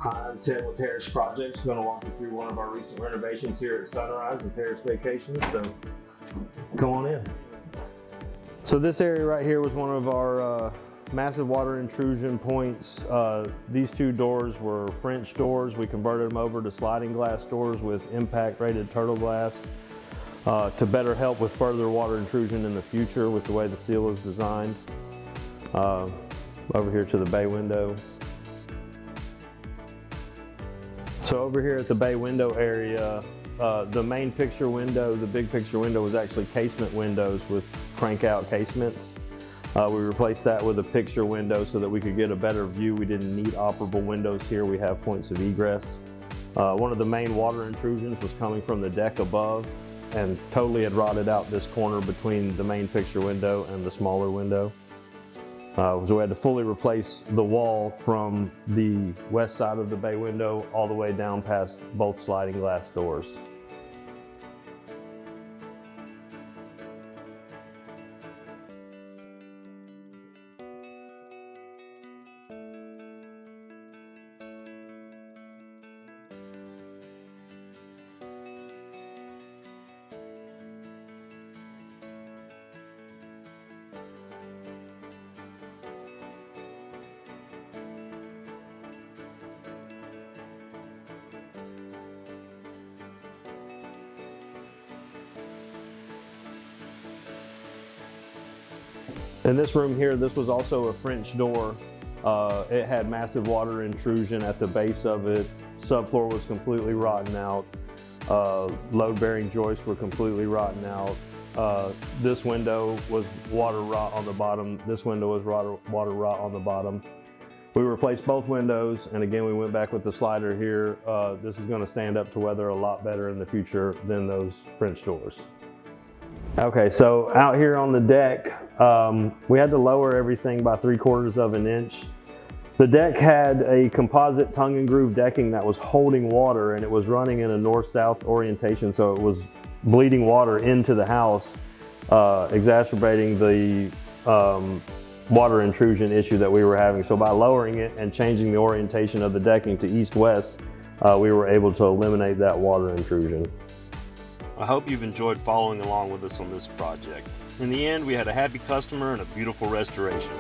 Hi, I'm Tim with Terrace Projects. I'm going to walk you through one of our recent renovations here at Sunrise and Terrace Vacations. So come on in. So this area right here was one of our massive water intrusion points. These two doors were French doors. We converted them over to sliding glass doors with impact rated turtle glass to better help with further water intrusion in the future with the way the seal is designed. Over here to the bay window. So over here at the bay window area, the main picture window, the big picture window, was actually casement windows with crank out casements. We replaced that with a picture window so that we could get a better view. We didn't need operable windows here. We have points of egress. One of the main water intrusions was coming from the deck above and totally had rotted out this corner between the main picture window and the smaller window. So we had to fully replace the wall from the west side of the bay window all the way down past both sliding glass doors. In this room here, this was also a French door. It had massive water intrusion at the base of it. Subfloor was completely rotten out. Load-bearing joists were completely rotten out. This window was water rot on the bottom. This window was water rot on the bottom. We replaced both windows, and again, we went back with the slider here. This is gonna stand up to weather a lot better in the future than those French doors. Okay, so out here on the deck, we had to lower everything by 3/4 of an inch. The deck had a composite tongue and groove decking that was holding water, and it was running in a north-south orientation, so it was bleeding water into the house, exacerbating the water intrusion issue that we were having. So by lowering it and changing the orientation of the decking to east-west, we were able to eliminate that water intrusion. I hope you've enjoyed following along with us on this project. In the end, we had a happy customer and a beautiful restoration.